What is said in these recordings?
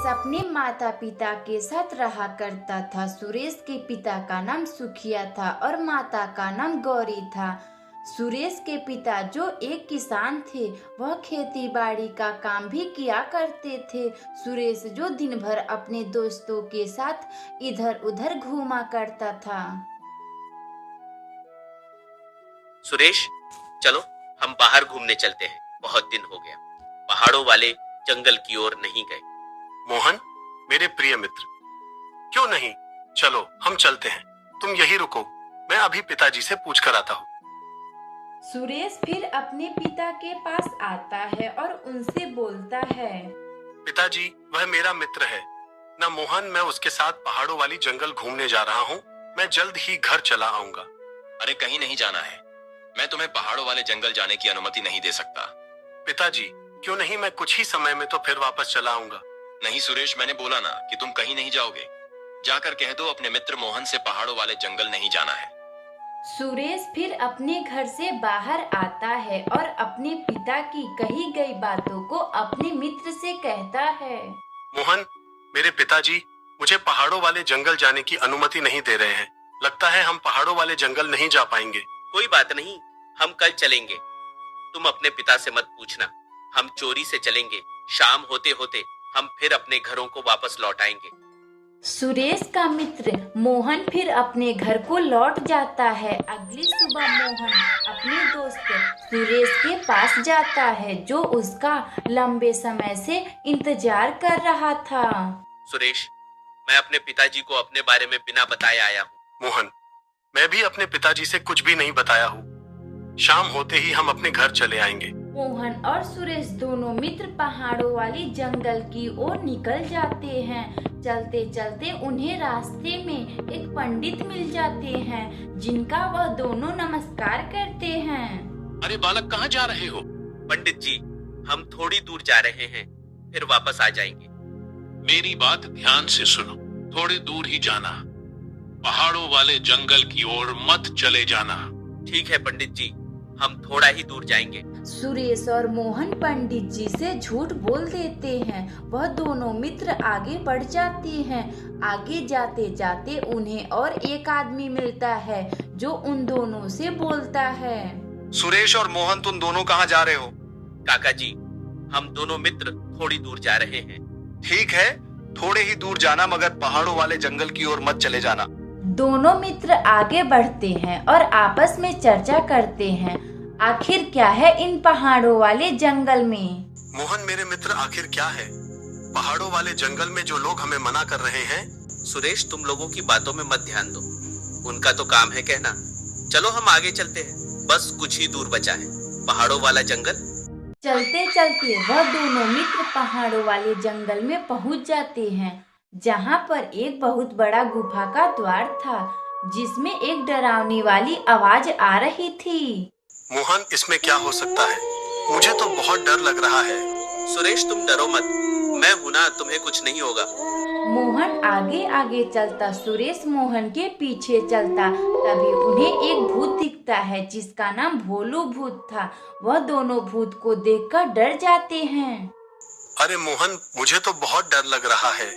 अपने माता पिता के साथ रहा करता था। सुरेश के पिता का नाम सुखिया था और माता का नाम गौरी था। सुरेश के पिता जो एक किसान थे, वह खेती बाड़ी का काम भी किया करते थे। सुरेश जो दिन भर अपने दोस्तों के साथ इधर उधर घूमा करता था। सुरेश, चलो हम बाहर घूमने चलते हैं, बहुत दिन हो गया। पहाड़ों वाले जंगल की ओर नहीं गए। मोहन, मेरे प्रिय मित्र, क्यों नहीं, चलो हम चलते हैं। तुम यही रुको, मैं अभी पिताजी से पूछ कर आता हूँ। सुरेश फिर अपने पिता के पास आता है और उनसे बोलता है, पिताजी, वह मेरा मित्र है ना मोहन। मैं उसके साथ पहाड़ों वाली जंगल घूमने जा रहा हूँ। मैं जल्द ही घर चला आऊंगा। अरे कहीं नहीं जाना है, मैं तुम्हें पहाड़ों वाले जंगल जाने की अनुमति नहीं दे सकता। पिताजी, क्यों नहीं, मैं कुछ ही समय में तो फिर वापस चला आऊंगा। नहीं सुरेश, मैंने बोला ना कि तुम कहीं नहीं जाओगे। जाकर कह दो अपने मित्र मोहन से पहाड़ों वाले जंगल नहीं जाना है। सुरेश फिर अपने घर से बाहर आता है और अपने पिता की कही गई बातों को अपने मित्र से कहता है। मोहन, मेरे पिताजी मुझे पहाड़ों वाले जंगल जाने की अनुमति नहीं दे रहे हैं। लगता है हम पहाड़ों वाले जंगल नहीं जा पाएंगे। कोई बात नहीं, हम कल चलेंगे। तुम अपने पिता से मत पूछना, हम चोरी से चलेंगे। शाम होते होते हम फिर अपने घरों को वापस लौट आएंगे। सुरेश का मित्र मोहन फिर अपने घर को लौट जाता है। अगली सुबह मोहन अपने दोस्त सुरेश के पास जाता है, जो उसका लंबे समय से इंतजार कर रहा था। सुरेश, मैं अपने पिताजी को अपने बारे में बिना बताए आया हूँ। मोहन, मैं भी अपने पिताजी से कुछ भी नहीं बताया हूँ। शाम होते ही हम अपने घर चले आएंगे। मोहन और सुरेश दोनों मित्र पहाड़ों वाली जंगल की ओर निकल जाते हैं। चलते चलते उन्हें रास्ते में एक पंडित मिल जाते हैं, जिनका वह दोनों नमस्कार करते हैं। अरे बालक, कहाँ जा रहे हो? पंडित जी, हम थोड़ी दूर जा रहे हैं, फिर वापस आ जाएंगे। मेरी बात ध्यान से सुनो, थोड़ी दूर ही जाना, पहाड़ों वाले जंगल की ओर मत चले जाना। ठीक है पंडित जी, हम थोड़ा ही दूर जाएंगे। सुरेश और मोहन पंडित जी से झूठ बोल देते हैं। वह दोनों मित्र आगे बढ़ जाते हैं। आगे जाते जाते उन्हें और एक आदमी मिलता है, जो उन दोनों से बोलता है। सुरेश और मोहन, तुम दोनों कहाँ जा रहे हो? काका जी, हम दोनों मित्र थोड़ी दूर जा रहे हैं। ठीक है, थोड़े ही दूर जाना, मगर पहाड़ों वाले जंगल की ओर मत चले जाना। दोनों मित्र आगे बढ़ते हैं और आपस में चर्चा करते हैं, आखिर क्या है इन पहाड़ों वाले जंगल में। मोहन मेरे मित्र, आखिर क्या है पहाड़ों वाले जंगल में जो लोग हमें मना कर रहे हैं? सुरेश, तुम लोगों की बातों में मत ध्यान दो, उनका तो काम है कहना। चलो हम आगे चलते हैं, बस कुछ ही दूर बचा है पहाड़ों वाला जंगल। चलते चलते वह दोनों मित्र पहाड़ों वाले जंगल में पहुंच जाते हैं, जहां पर एक बहुत बड़ा गुफा का द्वार था, जिसमें एक डरावनी वाली आवाज आ रही थी। मोहन, इसमें क्या हो सकता है? मुझे तो बहुत डर लग रहा है। सुरेश, तुम डरो मत, मैं हूं ना, तुम्हें कुछ नहीं होगा। मोहन आगे आगे चलता, सुरेश मोहन के पीछे चलता। तभी उन्हें एक भूत दिखता है, जिसका नाम भोलू भूत था। वह दोनों भूत को देखकर डर जाते हैं। अरे मोहन, मुझे तो बहुत डर लग रहा है।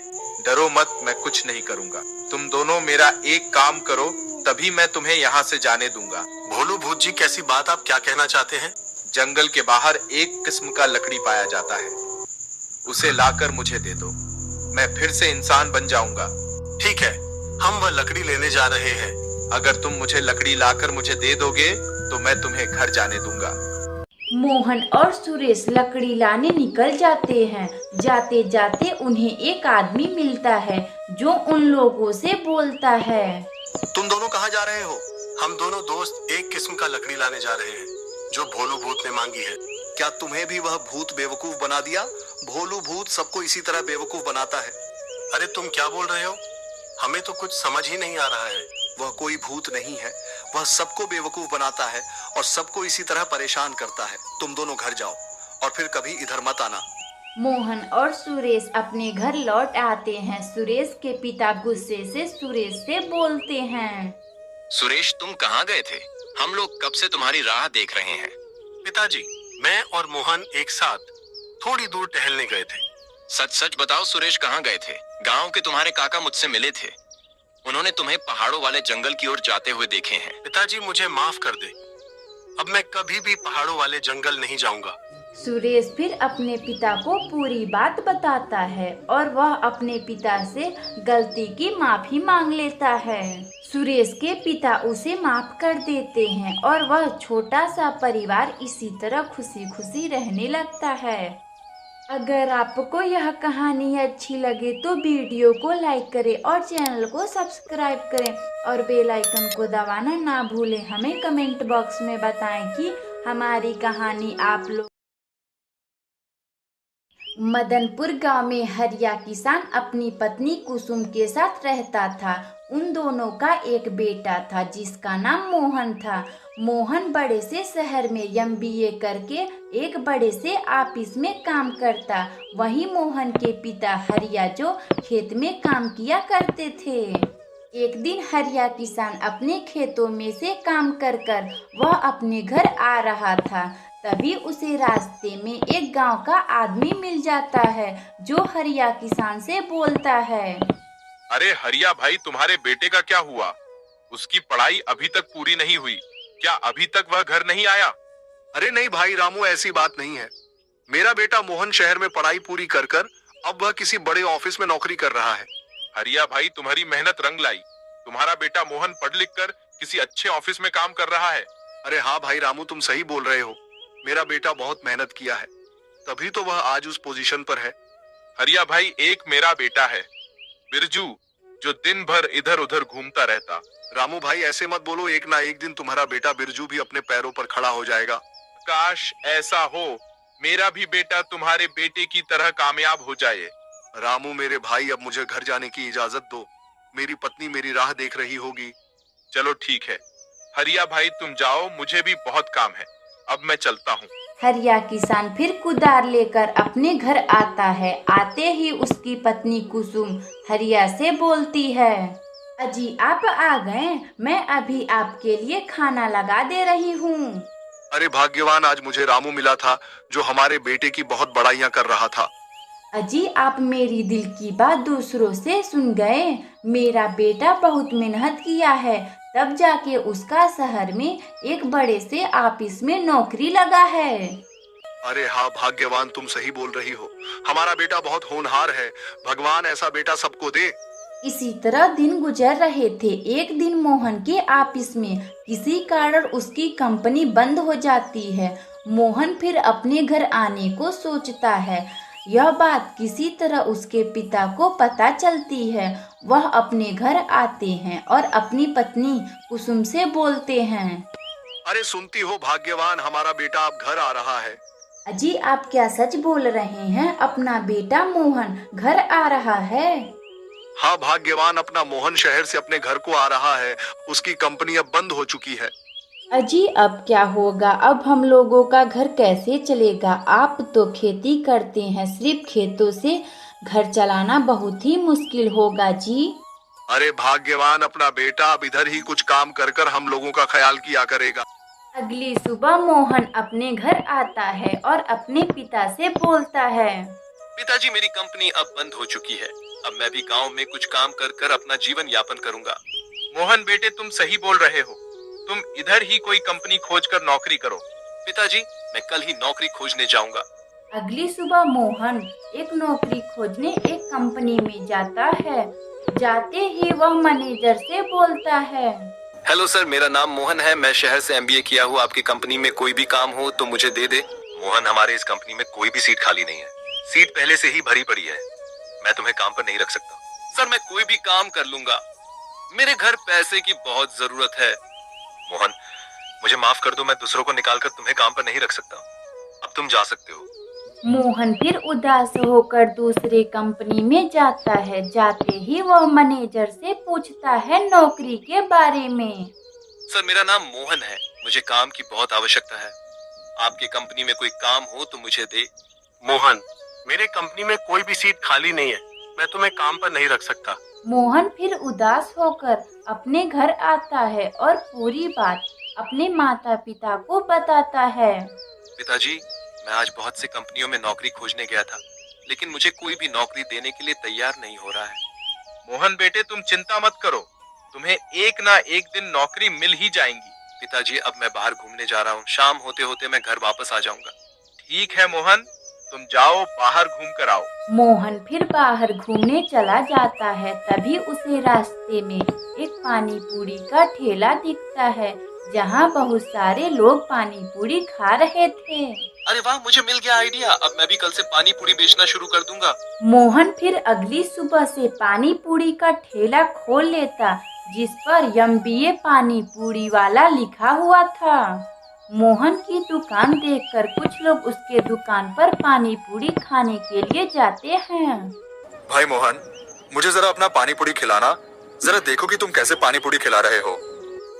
डरो मत, मैं कुछ नहीं करूँगा। तुम दोनों मेरा एक काम करो, तभी मैं तुम्हें यहाँ से जाने दूंगा। भोलू भूत जी, कैसी बात, आप क्या कहना चाहते हैं? जंगल के बाहर एक किस्म का लकड़ी पाया जाता है, उसे लाकर मुझे दे दो, मैं फिर से इंसान बन जाऊंगा। ठीक है, हम वह लकड़ी लेने जा रहे हैं। अगर तुम मुझे लकड़ी लाकर मुझे दे दोगे तो मैं तुम्हें घर जाने दूंगा। मोहन और सुरेश लकड़ी लाने निकल जाते हैं। जाते जाते उन्हें एक आदमी मिलता है, जो उन लोगों से बोलता है। तुम दोनों कहाँ जा रहे हो? हम दोनों दोस्त एक किस्म का लकड़ी लाने जा रहे हैं, जो भोलू भूत ने मांगी है। क्या तुम्हें भी वह भूत बेवकूफ बना दिया? भोलू भूत सबको इसी तरह बेवकूफ बनाता है। अरे तुम क्या बोल रहे हो? हमें तो कुछ समझ ही नहीं आ रहा है। वह कोई भूत नहीं है, वह सबको बेवकूफ बनाता है और सबको इसी तरह परेशान करता है। तुम दोनों घर जाओ और फिर कभी इधर मत आना। मोहन और सुरेश अपने घर लौट आते हैं। सुरेश के पिता गुस्से से सुरेश से बोलते हैं। सुरेश, तुम कहाँ गए थे? हम लोग कब से तुम्हारी राह देख रहे हैं। पिताजी, मैं और मोहन एक साथ थोड़ी दूर टहलने गए थे। सच सच बताओ सुरेश, कहाँ गए थे? गांव के तुम्हारे काका मुझसे मिले थे। उन्होंने तुम्हें पहाड़ों वाले जंगल की ओर जाते हुए देखे हैं। पिताजी मुझे माफ कर दे, अब मैं कभी भी पहाड़ों वाले जंगल नहीं जाऊंगा। सुरेश फिर अपने पिता को पूरी बात बताता है और वह अपने पिता से गलती की माफी मांग लेता है। सुरेश के पिता उसे माफ कर देते हैं और वह छोटा सा परिवार इसी तरह खुशी खुशी रहने लगता है। अगर आपको यह कहानी अच्छी लगे तो वीडियो को लाइक करें और चैनल को सब्सक्राइब करें और बेल आइकन को दबाना ना भूलें। हमें कमेंट बॉक्स में बताएं कि हमारी कहानी आप लोग। मदनपुर गांव में हरिया किसान अपनी पत्नी कुसुम के साथ रहता था। उन दोनों का एक बेटा था जिसका नाम मोहन था। मोहन बड़े से शहर में MBA करके एक बड़े से ऑफिस में काम करता। वहीं मोहन के पिता हरिया जो खेत में काम किया करते थे। एक दिन हरिया किसान अपने खेतों में से काम कर वह अपने घर आ रहा था। तभी उसे रास्ते में एक गांव का आदमी मिल जाता है जो हरिया किसान से बोलता है, अरे हरिया भाई, तुम्हारे बेटे का क्या हुआ? उसकी पढ़ाई अभी तक पूरी नहीं हुई, क्या अभी तक वह घर नहीं आया? अरे नहीं भाई रामू, ऐसी बात नहीं है। मेरा बेटा मोहन शहर में पढ़ाई पूरी कर अब वह किसी बड़े ऑफिस में नौकरी कर रहा है। हरिया भाई, तुम्हारी मेहनत रंग लाई। तुम्हारा बेटा मोहन पढ़ लिख कर किसी अच्छे ऑफिस में काम कर रहा है। अरे हाँ भाई रामू, तुम सही बोल रहे हो। मेरा बेटा बहुत मेहनत किया है, तभी तो वह आज उस पोजीशन पर है। हरिया भाई, एक मेरा बेटा है बिरजू, जो दिन भर इधर उधर घूमता रहता। रामू भाई ऐसे मत बोलो, एक ना एक दिन तुम्हारा बेटा बिरजू भी अपने पैरों पर खड़ा हो जाएगा। काश ऐसा हो, मेरा भी बेटा तुम्हारे बेटे की तरह कामयाब हो जाए। रामू मेरे भाई, अब मुझे घर जाने की इजाजत दो। मेरी पत्नी मेरी राह देख रही होगी। चलो ठीक है हरिया भाई, तुम जाओ, मुझे भी बहुत काम है। अब मैं चलता हूँ। हरिया किसान फिर कुदार लेकर अपने घर आता है। आते ही उसकी पत्नी कुसुम हरिया से बोलती है, अजी आप आ गए, मैं अभी आपके लिए खाना लगा दे रही हूँ। अरे भाग्यवान, आज मुझे रामू मिला था जो हमारे बेटे की बहुत बड़ाइयाँ कर रहा था। अजी आप मेरी दिल की बात दूसरों से सुन गए। मेरा बेटा बहुत मेहनत किया है, तब जाके उसका शहर में एक बड़े से ऑफिस में नौकरी लगा है। अरे हाँ भाग्यवान, तुम सही बोल रही हो। हमारा बेटा बहुत होनहार है। भगवान ऐसा बेटा सबको दे। इसी तरह दिन गुजर रहे थे। एक दिन मोहन के ऑफिस में किसी कारण उसकी कंपनी बंद हो जाती है। मोहन फिर अपने घर आने को सोचता है। यह बात किसी तरह उसके पिता को पता चलती है। वह अपने घर आते हैं और अपनी पत्नी कुसुम से बोलते हैं, अरे सुनती हो भाग्यवान, हमारा बेटा अब घर आ रहा है। अजी आप क्या सच बोल रहे हैं? अपना बेटा मोहन घर आ रहा है? हाँ भाग्यवान, अपना मोहन शहर से अपने घर को आ रहा है। उसकी कंपनी अब बंद हो चुकी है। अजी अब क्या होगा? अब हम लोगों का घर कैसे चलेगा? आप तो खेती करते हैं, सिर्फ खेतों से घर चलाना बहुत ही मुश्किल होगा जी। अरे भाग्यवान, अपना बेटा अब इधर ही कुछ काम कर हम लोगों का ख्याल किया करेगा। अगली सुबह मोहन अपने घर आता है और अपने पिता से बोलता है, पिताजी मेरी कंपनी अब बंद हो चुकी है। अब मैं भी गांव में कुछ काम कर अपना जीवन यापन करूंगा। मोहन बेटे, तुम सही बोल रहे हो। तुम इधर ही कोई कंपनी खोजकर नौकरी करो। पिताजी मैं कल ही नौकरी खोजने जाऊंगा। अगली सुबह मोहन एक नौकरी खोजने एक कंपनी में जाता है। जाते ही वह मैनेजर से बोलता है, हेलो सर, मेरा नाम मोहन है। मैं शहर से MBA किया हूँ। आपकी कंपनी में कोई भी काम हो तो मुझे दे दे। मोहन, हमारे इस कंपनी में कोई भी सीट खाली नहीं है। सीट पहले से ही भरी पड़ी है। मैं तुम्हें काम पर नहीं रख सकता। सर मैं कोई भी काम कर लूंगा, मेरे घर पैसे की बहुत जरूरत है। मोहन, मुझे माफ कर दो, मैं दूसरों को निकालकर तुम्हें काम पर नहीं रख सकता। अब तुम जा सकते हो। मोहन फिर उदास होकर दूसरे कंपनी में जाता है। जाते ही वह मैनेजर से पूछता है नौकरी के बारे में। सर मेरा नाम मोहन है, मुझे काम की बहुत आवश्यकता है। आपकी कंपनी में कोई काम हो तो मुझे दे। मोहन, मेरे कंपनी में कोई भी सीट खाली नहीं है। मैं तुम्हें काम पर नहीं रख सकता। मोहन फिर उदास होकर अपने घर आता है और पूरी बात अपने माता पिता को बताता है। पिताजी मैं आज बहुत सी कंपनियों में नौकरी खोजने गया था, लेकिन मुझे कोई भी नौकरी देने के लिए तैयार नहीं हो रहा है। मोहन बेटे, तुम चिंता मत करो, तुम्हें एक ना एक दिन नौकरी मिल ही जाएंगी। पिताजी, अब मैं बाहर घूमने जा रहा हूँ, शाम होते होते मैं घर वापस आ जाऊंगा। ठीक है मोहन, तुम जाओ, बाहर घूम कर आओ। मोहन फिर बाहर घूमने चला जाता है। तभी उसे रास्ते में एक पानी पूरी का ठेला दिखता है, जहाँ बहुत सारे लोग पानी पूरी खा रहे थे। अरे वाह, मुझे मिल गया आइडिया। अब मैं भी कल से पानी पूरी बेचना शुरू कर दूंगा। मोहन फिर अगली सुबह से पानी पूरी का ठेला खोल लेता, जिस पर MBA पानी पूरी वाला लिखा हुआ था। मोहन की दुकान देखकर कुछ लोग उसके दुकान पर पानी पूरी खाने के लिए जाते हैं। भाई मोहन, मुझे जरा अपना पानी पूरी खिलाना। जरा देखो कि तुम कैसे पानी पूरी खिला रहे हो।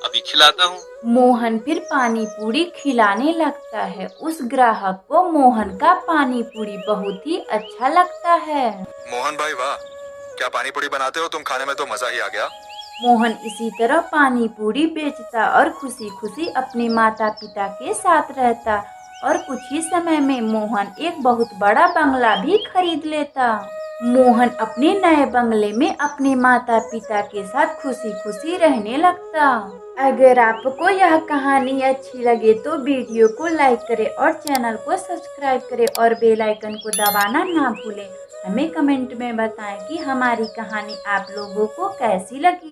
अभी खिलाता हूँ। मोहन फिर पानी पूरी खिलाने लगता है। उस ग्राहक को मोहन का पानी पूरी बहुत ही अच्छा लगता है। मोहन भाई वाह, क्या पानी पूरी बनाते हो तुम, खाने में तो मजा ही आ गया। मोहन इसी तरह पानी पूरी बेचता और खुशी खुशी अपने माता पिता के साथ रहता, और कुछ ही समय में मोहन एक बहुत बड़ा बंगला भी खरीद लेता। मोहन अपने नए बंगले में अपने माता पिता के साथ खुशी खुशी रहने लगता। अगर आपको यह कहानी अच्छी लगे तो वीडियो को लाइक करें और चैनल को सब्सक्राइब करें और बेल आइकन को दबाना ना भूलें। हमें कमेंट में बताएं कि हमारी कहानी आप लोगों को कैसी लगी।